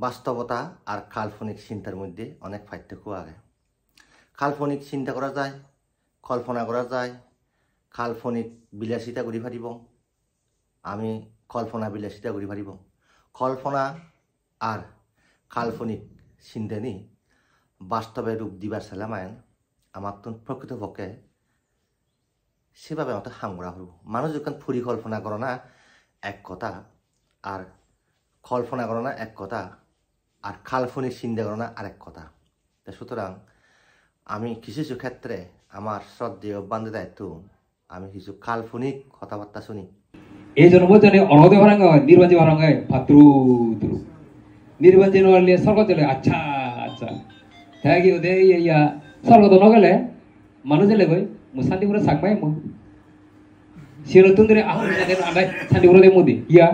বাস্তবতা আর কাল্পনিক চিন্তার মধ্যে অনেক পার্থক্য আছে। কাল্পনিক চিন্তা করা যায়, কল্পনা করা যায়, কাল্পনিক বিলাসিতা করি পারিব। আমি কল্পনা বিলাসিতা করি পারিব। কল্পনা আর কাল্পনিক চিন্তা নি বাস্তবে রূপ দিবার চালামায়ন আমার তো প্রকৃতপক্ষে সেভাবে আমার তো হামরা হব। মানুষ যখন পরিকল্পনা করো না এক কথা, আর কল্পনা করো না এক কথা, আর কাল্পনিক চিন্তা করো না আরেক কথা। সুতরাং আমি কিছু কিছু ক্ষেত্রে আমার শ্রদ্ধেয় বান্ধব দায়িত্ব আমি কিছু কাল্পনিক কথাবার্তা শুনি। এই জন্মজনে অনদে ভারাঙ্গা নির্বাচন ভারাঙ্গায় ভাদ্রু দ্রু নির্বাচন হলে স্বর্গ চলে আচ্ছা আচ্ছা হ্যাঁ কি ওদের ইয়া স্বর্গ তো নগেলে মানুষ এলে গই মুসান্দি করে সাকমাই মু সিনো তুন্দরে আহম জাদের আন্দাই সান্দি করে মুদি ইয়া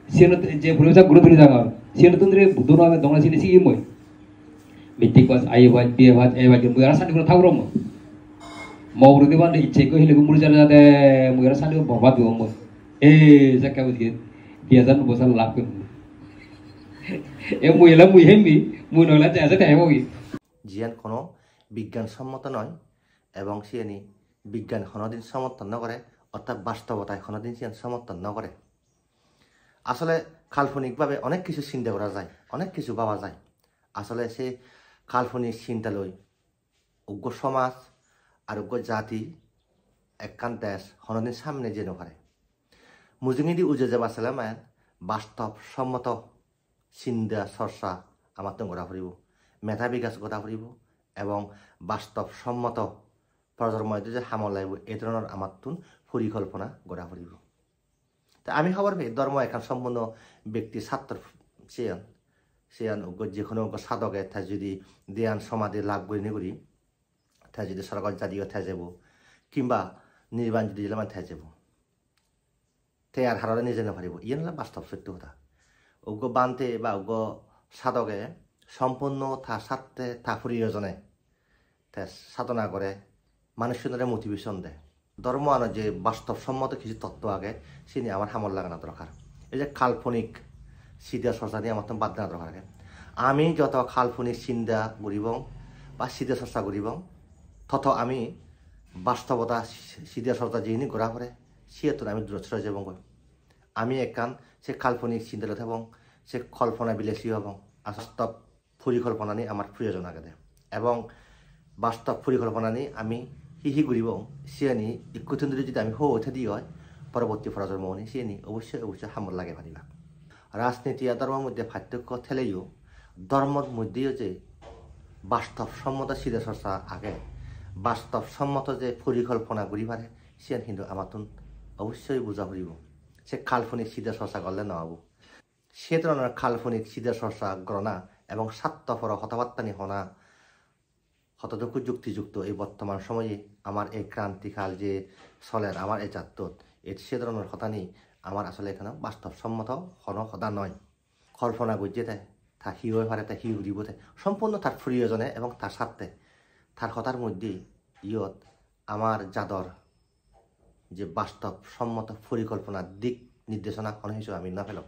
সিনো যে ভুলজা গুরু ধরে জাগার সিনো তুন্দরে বুদনো আমি দংলা সিনি সি মই মিটিক বাস আই বাজ বিয়ে বাজ এই বাজ মুয়ারা সান্দি করে থাকরো মু মৌরু দিবান ইচ্ছে কই হিলে মুরু জানা যাতে মুয়ারা সান্দি বরবাদ দিব মই saya kau biasa nu bosan lakuin. Mui lah mui hembi, mui nolah jasa kayak mau gitu. জিয়ান কোনো বিজ্ঞানসম্মত নয় এবং সিয়ানি বিজ্ঞান কোনোদিন সমর্থন নকরে, অর্থাৎ বাস্তবতায় কোনোদিন সিয়ান সমর্থন নকরে। আসলে কাল্পনিকভাবে অনেক কিছু চিন্তা করা যায়, অনেক কিছু পাওয়া যায়। আসলে সে কাল্পনিক চিন্তা লই উগ্র সমাজ আর উগ্র জাতি একখান দেশ কোনোদিন সামনে যেতে পারে। মুজিংদি উজে যাবা সালামা বাস্তব সম্মত চিন্তা চর্চা আমার তো গড়া ফুরিব, মেধা বিকাশ গড়া ফুরিব এবং বাস্তব সম্মত প্রজন্ময় যে সামল লাগব এই ধরনের আমার তুন পরিকল্পনা গড়া ফুরিব। তা আমি খবর পাই ধর্ম এখন সম্পূর্ণ ব্যক্তি ছাত্র সিয়ান সিয়ান যে কোনো সাধকে তাই যদি ধ্যান সমাধি লাভ করি করি তাই যদি সরকার জাতীয় থাই যাব কিংবা নির্বাণ যদি জেলামান থাই যাব তে আর হারালে নিজে না পারিব। ইয়ে হল বাস্তব সত্য কথা। উগ্র বানতে বা উগ্র সাধকে সম্পূর্ণ তার স্বার্থে তা প্রয়োজনে সাধনা করে মানুষের মোটিভেশন দেয়। ধর্ম আনো যে বাস্তবসম্মত কিছু তত্ত্ব আগে সে নিয়ে আমার হামল লাগানো দরকার। এই যে কাল্পনিক চিন্তা চর্চা নিয়ে আমার তো বাদ দেওয়া দরকার। আমি যত কাল্পনিক চিন্তা করিব বা চিন্তা চর্চা করিব তত আমি বাস্তবতা চিন্তা চর্চা যিনি ঘোরা করে সিয়েতো আমি দূরত সরে যাব। আমি একান সে কাল্পনিক চিন্তা এবং সে কল্পনা বিলাসী এবং বাস্তব পরিকল্পনা নিয়ে আমার প্রয়োজন আগে এবং বাস্তব পরিকল্পনা নিয়ে আমি হি ঘুরিব সে নি ইকুতিন যদি আমি হো উঠে দিয়ে হয় পরবর্তী প্রজন্ম নিয়ে সে নি অবশ্যই অবশ্যই হামল লাগে পারিবা। রাজনীতি আর ধর্মের মধ্যে পার্থক্য ঠেলেও ধর্মের মধ্যেও যে বাস্তবসম্মত চিন্তা চর্চা আগে বাস্তবসম্মত যে পরিকল্পনা করি পারে সে কিন্তু আমার তুন অবশ্যই বুঝা ফুরিব। সে কাল্পনিক চিন্তা চর্চা করলে নহব। সে ধরনের কাল্পনিক চিন্তা চর্চা গ্রহণা এবং স্বার্থপর কথাবার্তা নিয়ে হনা কতটুকু যুক্তিযুক্ত এই বর্তমান সময়ে আমার এই ক্রান্তিকাল যে চলে আমার এই জাতত সে ধরনের কথা নিয়ে আমার আসলে এখানে বাস্তবসম্মত কোনো কথা নয়। কল্পনা বুঝে দেয় তা হি হয়ে পারে তা হি উড়িব দেয় সম্পূর্ণ তার প্রয়োজনে এবং তার স্বার্থে তার কথার মধ্যে ইয়ত আমার জাদর যে বাস্তবসম্মত পরিকল্পনার দিক নির্দেশনা কোনো হিসেবে আমি না পেলাম।